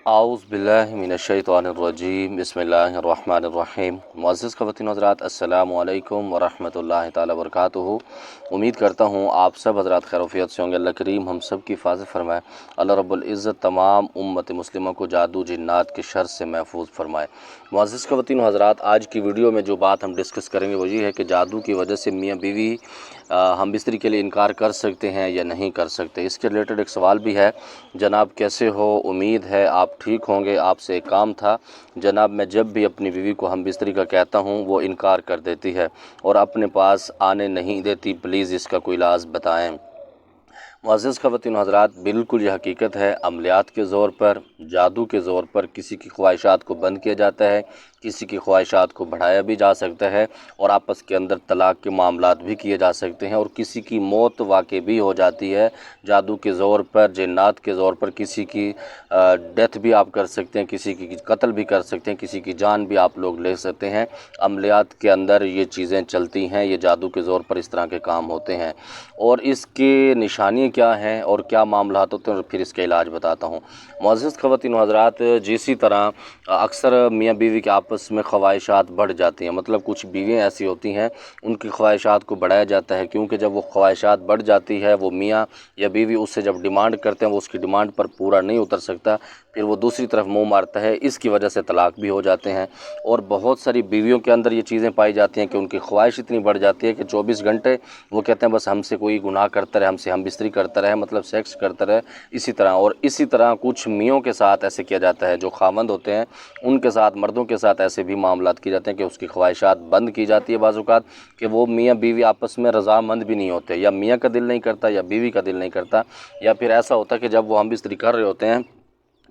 आऊज़ु बिल्लाहि मिनश्शैतानिर्रजीम बिस्मिल्लाहिर्रहमानिर्रहीम। मुअज़्ज़िज़ ख़वातीन हज़रात, अस्सलामु अलैकुम वरहमतुल्लाहि तआला वबरकातुहू। उम्मीद करता हूँ आप सब हज़रात खैरियत से होंगे। अल्लाह करीम हम सब की हिफाज़त फरमाए। अल्लाह रब्बुल इज़्ज़त तमाम उम्मत मुस्लिमों को जादू जिन्नात के शर से महफूज फरमाए। मुअज़्ज़िज़ ख़वातीन हज़रात, आज की वीडियो में जो बात हम डिस्कस करेंगे वो ये है कि जादू की वजह से मियाँ बीवी हम बिस्तरी के लिए इनकार कर सकते हैं या नहीं कर सकते। इसके रिलेटेड एक सवाल भी है। जनाब कैसे हो, उम्मीद है आप ठीक होंगे। आपसे एक काम था जनाब, मैं जब भी अपनी बीवी को हम बिस्तरी का कहता हूँ वो इनकार कर देती है और अपने पास आने नहीं देती। प्लीज़ इसका कोई इलाज बताएं। मुअज़्ज़िज़ ख़वातीन हज़रात, बिल्कुल ये हकीकत है। अमलियात के ज़ोर पर, जादू के ज़ोर पर किसी की ख्वाहिशात को बंद किया जाता है, किसी की ख्वाहिशात को बढ़ाया भी जा सकता है और आपस के अंदर तलाक़ के मामलात भी किए जा सकते हैं और किसी की मौत वाक़ई भी हो जाती है। जादू के ज़ोर पर, जिन्नात के ज़ोर पर किसी की डेथ भी आप कर सकते हैं, किसी की कत्ल भी कर सकते हैं, किसी की जान भी आप लोग ले सकते हैं। अमलियात के अंदर ये चीज़ें चलती हैं, ये जादू के ज़ोर पर इस तरह के काम होते हैं। और इसके निशानी क्या हैं और क्या मामलात होते हैं और फिर इसका इलाज बताता हूँ। मुअज़्ज़िज़ ख़वातीन हज़रात, जिसी तरह अक्सर मियाँ बीवी के आपस में ख्वाहिशात बढ़ जाती हैं, मतलब कुछ बीवियाँ ऐसी होती हैं उनकी ख्वाहिशात को बढ़ाया जाता है, क्योंकि जब वो ख्वाहिशात बढ़ जाती है, वो मियाँ या बीवी उससे जब डिमांड करते हैं वो उसकी डिमांड पर पूरा नहीं उतर सकता, फिर वो दूसरी तरफ मुँह मारता है। इसकी वजह से तलाक़ भी हो जाते हैं। और बहुत सारी बीवियों के अंदर ये चीज़ें पाई जाती हैं कि उनकी ख्वाहिश इतनी बढ़ जाती है कि 24 घंटे वो कहते हैं बस हमसे कोई गुनाह करता रहे, हमसे हम बिस्तरी करता रहे, मतलब सेक्स करता रहे इसी तरह। और इसी तरह कुछ मियों के साथ ऐसे किया जाता है, जो खामंद होते हैं उनके साथ, मर्दों के साथ ऐसे भी मामलात किए जाते हैं कि उसकी ख्वाहिशात बंद की जाती है। बाज़ औक़ात कि वो मियाँ बीवी आपस में रज़ामंद भी नहीं होते, या मियाँ का दिल नहीं करता या बीवी का दिल नहीं करता, या फिर ऐसा होता है कि जब वो हम बिस्तरी कर रहे होते हैं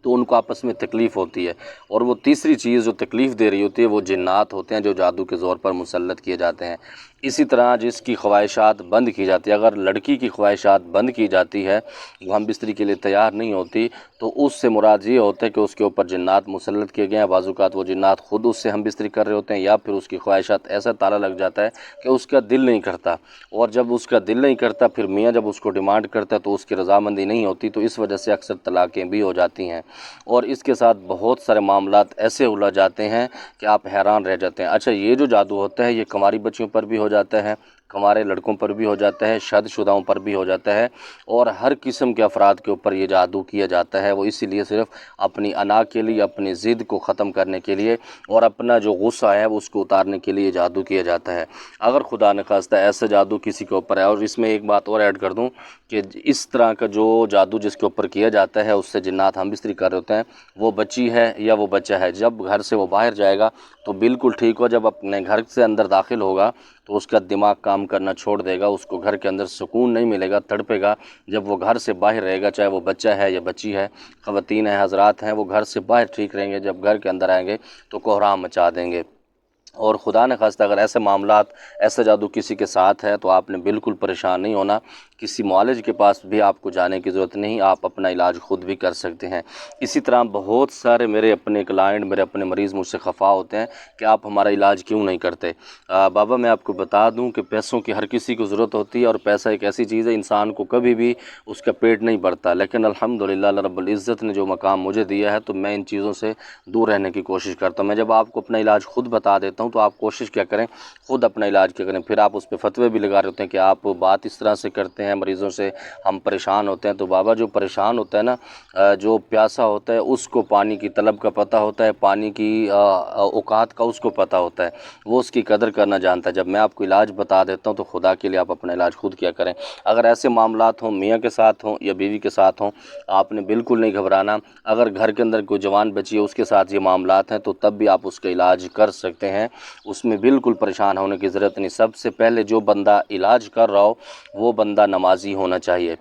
तो उनको आपस में तकलीफ़ होती है। और वो तीसरी चीज़ जो तकलीफ़ दे रही होती है वो जिन्नात होते हैं, जो जादू के ज़ोर पर मुसल्लत किए जाते हैं। इसी तरह जिसकी ख्वाहिशात बंद की जाती है, अगर लड़की की ख्वाहिशात बंद की जाती है, वो हम बिस्तरी के लिए तैयार नहीं होती, तो उससे मुराद ये होता है कि उसके ऊपर जिन्नात मुसल्लत किए गए हैं। बाज़ औक़ात वो जिन्नात ख़ुद उससे हम बिस्तरी कर रहे होते हैं, या फिर उसकी ख्वाहिशात ऐसा ताला लग जाता है कि उसका दिल नहीं करता। और जब उसका दिल नहीं करता, फिर मियाँ जब उसको डिमांड करता है तो उसकी रज़ामंदी नहीं होती, तो इस वजह से अक्सर तलाक़ें भी हो जाती हैं। और इसके साथ बहुत सारे मामलात ऐसे उलझ जाते हैं कि आप हैरान रह जाते हैं। अच्छा, ये जो जादू होता है ये कुंवारी बच्चियों पर भी हो जाता है, कुंवारे लड़कों पर भी हो जाता है, शादीशुदाओं पर भी हो जाता है, और हर किस्म के अफराद के ऊपर ये जादू किया जाता है। वो इसीलिए सिर्फ अपनी अना के लिए, अपनी ज़िद को ख़त्म करने के लिए और अपना जो गुस्सा है वो उसको उतारने के लिए जादू किया जाता है। अगर खुदा न खास्ता ऐसा जादू किसी के ऊपर है, और इसमें एक बात और ऐड कर दूं कि इस तरह का जो जादू जिसके ऊपर किया जाता है उससे जिन्नात हम बिस्तरी कर रहे होते हैं, वो बच्ची है या वो बच्चा है, जब घर से वो बाहर जाएगा तो बिल्कुल ठीक हो, जब अपने घर से अंदर दाखिल होगा तो उसका दिमाग काम करना छोड़ देगा, उसको घर के अंदर सुकून नहीं मिलेगा, तड़पेगा। जब वो घर से बाहर रहेगा, चाहे वो बच्चा है या बच्ची है, ख़वातीन है, हज़रात हैं, वो घर से बाहर ठीक रहेंगे, जब घर के अंदर आएंगे तो कोहराम मचा देंगे। और खुदा न खास्ता अगर ऐसे मामलात, ऐसा जादू किसी के साथ है तो आपने बिल्कुल परेशान नहीं होना। किसी मुआलिज के पास भी आपको जाने की ज़रूरत नहीं, आप अपना इलाज ख़ुद भी कर सकते हैं। इसी तरह बहुत सारे मेरे अपने क्लाइंट, मेरे अपने मरीज़ मुझसे खफा होते हैं कि आप हमारा इलाज क्यों नहीं करते। बाबा मैं आपको बता दूं कि पैसों की हर किसी को ज़रूरत होती है, और पैसा एक ऐसी चीज़ है, इंसान को कभी भी उसका पेट नहीं भरता, लेकिन अल्हम्दुलिल्लाह अल्लाह रब्बुल इज़्ज़त ने जो मकाम मुझे दिया है तो मैं इन चीज़ों से दूर रहने की कोशिश करता हूँ। मैं जब आपको अपना इलाज ख़ुद बता देता हूँ तो आप कोशिश क्या करें, ख़ुद अपना इलाज क्या करें। फिर आप उस पर फतवे भी लगा रहे होते हैं कि आप बात इस तरह से करते हैं मरीज़ों से, हम परेशान होते हैं। तो बाबा जो परेशान होता है ना, जो प्यासा होता है उसको पानी की तलब का पता होता है, पानी की औकात का उसको पता होता है, वो उसकी कदर करना जानता है। जब मैं आपको इलाज बता देता हूँ तो खुदा के लिए आप अपना इलाज खुद किया करें। अगर ऐसे मामलात हों, मियाँ के साथ हों या बीवी के साथ हों, आपने बिल्कुल नहीं घबराना। अगर घर के अंदर कोई जवान बच्ची है उसके साथ ये मामलात हैं तो तब भी आप उसका इलाज कर सकते हैं, उसमें बिल्कुल परेशान होने की ज़रूरत नहीं। सबसे पहले जो बंदा इलाज कर रहा हो वो बंदा नमाजी होना चाहिए।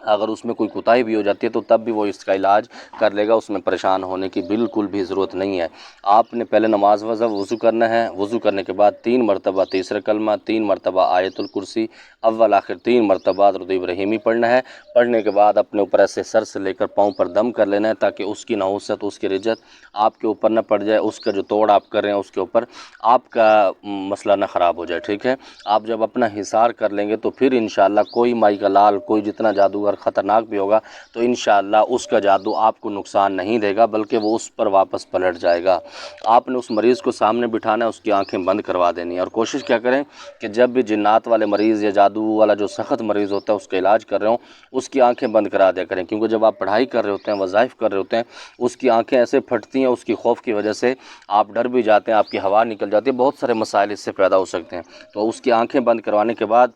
अगर उसमें कोई कोताही भी हो जाती है तो तब भी वो इसका इलाज कर लेगा, उसमें परेशान होने की बिल्कुल भी ज़रूरत नहीं है। आपने पहले नमाज वज़ू करना है, वज़ू करने के बाद 3 मरतबा तीसरा कलमा, 3 मरतबा आयतुल कुर्सी, अव्वल आखिर 3 मरतबा दुरूद इब्राहिमी पढ़ना है। पढ़ने के बाद अपने ऊपर ऐसे सर से लेकर पाँव पर दम कर लेना है, ताकि उसकी नहुसत, उसकी रिजत आपके ऊपर न पड़ जाए, उसका जो तोड़ आप कर रहे हैं उसके ऊपर आपका मसला न ख़राब हो जाए। ठीक है, आप जब अपना हिसार कर लेंगे तो फिर इंशाअल्लाह कोई माई का लाल, कोई जितना जादूगर اگر خطرناک بھی ہوگا تو انشاءاللہ اس کا جادو آپ کو نقصان نہیں دے گا بلکہ وہ اس پر واپس پلٹ جائے گا۔ آپ نے اس مریض کو سامنے بٹھانا ہے، اس کی آنکھیں بند کروا دینی ہے، اور کوشش کیا کریں کہ جب بھی جنات والے مریض یا جادو والا جو سخت مریض ہوتا ہے اس کا علاج کر رہے ہوں اس کی آنکھیں بند کرا دیا کریں، کیونکہ جب آپ پڑھائی کر رہے ہوتے ہیں، وظائف کر رہے ہوتے ہیں، اس کی آنکھیں ایسے پھٹتی ہیں، اس کی خوف کی وجہ سے آپ ڈر بھی جاتے ہیں، آپ کی ہوا نکل جاتی ہے، بہت سارے مسائل اس سے پیدا ہو سکتے ہیں۔ تو اس کی آنکھیں بند کروانے کے بعد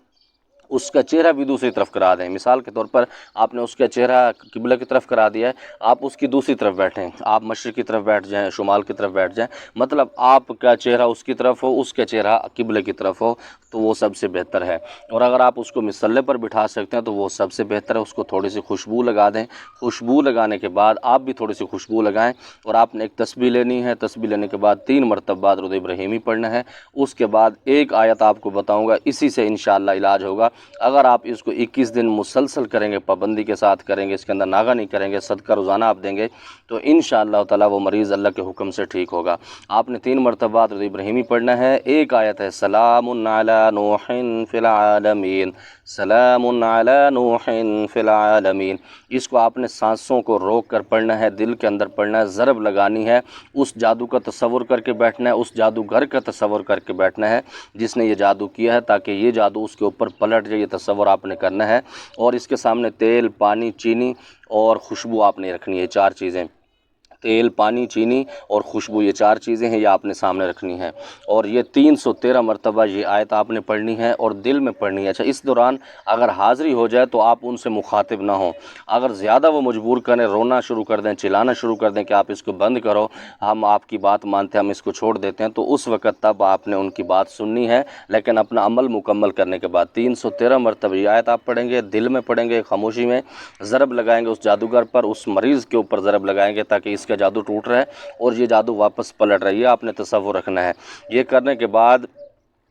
اس کا چہرہ بھی دوسری طرف کرا دیں۔ مثال کے طور پر آپ نے اس کا چہرہ قبلہ کی طرف کرا دیا ہے، آپ اس کی دوسری طرف بیٹھیں، آپ مشرق کی طرف بیٹھ جائیں، شمال کی طرف بیٹھ جائیں، مطلب آپ کا چہرہ اس کی طرف ہو، اس کا چہرہ قبلہ کی طرف ہو، تو وہ سب سے بہتر ہے۔ اور اگر آپ اس کو مصلے پر بٹھا سکتے ہیں تو وہ سب سے بہتر ہے۔ اس کو تھوڑی سی خوشبو لگا دیں، خوشبو لگانے کے بعد آپ بھی تھوڑی سی خوشبو لگائیں، اور آپ نے ایک تسبیح لینی ہے، تسبیح لینے کے بعد 3 مرتبہ درود ابراہیمی پڑھنا ہے۔ اس کے بعد ایک آیت آپ کو بتاؤں گا، اسی سے انشاءاللہ علاج ہوگا۔ اگر آپ اس کو 21 دن مسلسل کریں گے، پابندی کے ساتھ کریں گے، اس کے اندر ناغہ نہیں کریں گے، صدقہ روزانہ آپ دیں گے، تو انشاءاللہ تعالی وہ مریض اللہ کے حکم سے ٹھیک ہوگا۔ آپ نے 3 مرتبہ درود ابراہیمی پڑھنا ہے۔ ایک آیت ہے سلام علی نوح فی العالمین، سلام علی نوح فی العالمین، اس کو آپ نے سانسوں کو روک کر پڑھنا ہے، دل کے اندر پڑھنا ہے، ضرب لگانی ہے، اس جادو کا تصور کر کے بیٹھنا ہے، اس جادوگر کا تصور کر کے بیٹھنا ہے جس نے یہ جادو کیا ہے، تاکہ یہ جادو اس کے اوپر پلٹ جائے، یہ تصور آپ نے کرنا ہے۔ اور اس کے سامنے تیل، پانی، چینی اور خوشبو آپ نے رکھنی ہے، 4 چیزیں، تیل، پانی، چینی اور خوشبو، یہ 4 چیزیں ہیں، یہ آپ نے سامنے رکھنی ہے، اور یہ 313 مرتبہ یہ آیت آپ نے پڑھنی ہے اور دل میں پڑھنی ہے۔ اچھا، اس دوران اگر حاضری ہو جائے تو آپ ان سے مخاطب نہ ہوں، اگر زیادہ وہ مجبور کریں، رونا شروع کر دیں، چلانا شروع کر دیں کہ آپ اس کو بند کرو، ہم آپ کی بات مانتے ہیں، ہم اس کو چھوڑ دیتے ہیں، تو اس وقت تب آپ نے ان کی بات سننی ہے، لیکن اپنا عمل مکمل کرنے کے بعد 313 مرتبہ یہ آیت آپ پڑھیں گے، دل میں پڑھیں گے، خاموشی میں ضرب لگائیں گے اس جادوگر پر، اس مریض کے اوپر ضرب لگائیں گے تاکہ اس کا جادو ٹوٹ رہا ہے اور یہ جادو واپس پلٹ رہا ہے، یہ آپ نے تصور رکھنا ہے۔ یہ کرنے کے بعد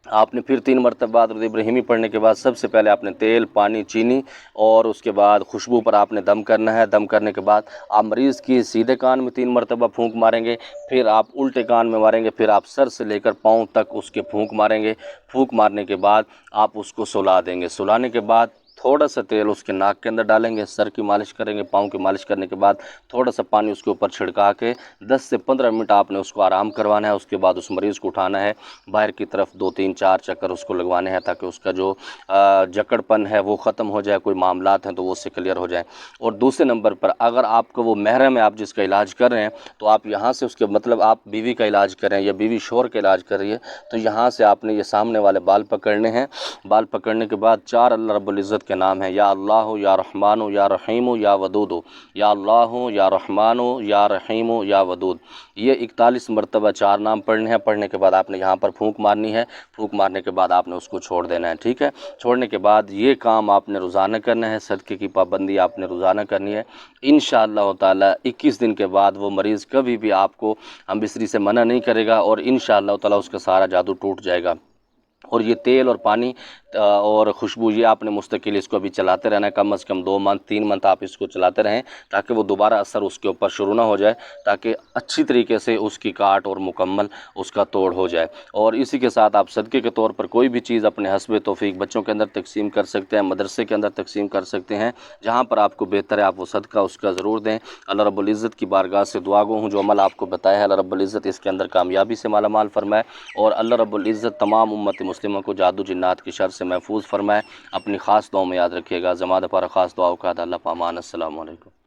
آپ نے پھر 3 مرتبہ درود ابراہیمی پڑھنے کے بعد سب سے پہلے آپ نے تیل، پانی، چینی اور اس کے بعد خوشبو پر آپ نے دم کرنا ہے۔ دم کرنے کے بعد آپ مریض کی سیدھے کان میں 3 مرتبہ پھونک ماریں گے، پھر آپ الٹے کان میں ماریں گے، پھر آپ سر سے لے کر پاؤں تک اس کے پھونک ماریں گے۔ پھونک مارنے کے بعد آپ اس کو سلا دیں گے۔ سلانے کے بعد تھوڑا سا تیل اس کے ناک کے اندر ڈالیں گے، سر کی مالش کریں گے، پاؤں کی مالش کرنے کے بعد تھوڑا سا پانی اس کے اوپر چھڑکا کے 10 سے 15 منٹ آپ نے اس کو آرام کروانا ہے۔ اس کے بعد اس مریض کو اٹھانا ہے، باہر کی طرف 2 3 4 چکر اس کو لگوانے ہیں تاکہ اس کا جو جکڑ پن ہے وہ ختم ہو جائے، کوئی معاملات ہیں تو وہ اس سے کلیئر ہو جائیں۔ اور دوسرے نمبر پر اگر آپ کو وہ محرم ہے، آپ جس کا علاج کر رہے ہیں، تو آپ یہاں سے اس کے مطلب آپ بیوی کا علاج کریں یا بیوی شوہر کا علاج کر رہی ہے، تو یہاں سے آپ نے یہ سامنے والے بال پکڑنے ہیں۔ بال پکڑنے کے بعد 4 اللہ رب العزت کے نام ہیں، یا اللہ، یا رحمان، یا رحیم، یا ودود، یا اللہ، یا رحمان، یا رحیم، یا ودود، یہ 41 مرتبہ 4 نام پڑھنے ہیں۔ پڑھنے کے بعد آپ نے یہاں پر پھونک مارنی ہے، پھونک مارنے کے بعد آپ نے اس کو چھوڑ دینا ہے، ٹھیک ہے۔ چھوڑنے کے بعد یہ کام آپ نے روزانہ کرنا ہے، صدقے کی پابندی آپ نے روزانہ کرنی ہے۔ انشاءاللہ تعالی 21 دن کے بعد وہ مریض کبھی بھی آپ کو ہم بستری سے منع نہیں کرے گا، اور انشاءاللہ تعالی اس کا سارا جادو ٹوٹ جائے گا۔ اور یہ تیل اور پانی اور خوشبو یہ آپ نے مستقل اس کو ابھی چلاتے رہنا ہے، کم از کم 2 منتھ 3 منتھ آپ اس کو چلاتے رہیں تاکہ وہ دوبارہ اثر اس کے اوپر شروع نہ ہو جائے، تاکہ اچھی طریقے سے اس کی کاٹ اور مکمل اس کا توڑ ہو جائے۔ اور اسی کے ساتھ آپ صدقے کے طور پر کوئی بھی چیز اپنے حسب توفیق بچوں کے اندر تقسیم کر سکتے ہیں، مدرسے کے اندر تقسیم کر سکتے ہیں، جہاں پر آپ کو بہتر ہے آپ وہ صدقہ اس کا ضرور دیں۔ اللہ رب العزت کی بارگاہ سے دعا گو ہوں جو عمل آپ کو بتایا ہے، اللہ رب العزت اس کے اندر کامیابی سے مالا مال فرمائے، اور اللہ رب العزت تمام امت مسلمہ کو جادو جنات کی شر سے محفوظ فرمائے۔ اپنی خاص دعاؤں میں یاد رکھیے گا۔ زمادہ پر خاص دعاؤں کا اللہ پامان۔ السلام علیکم۔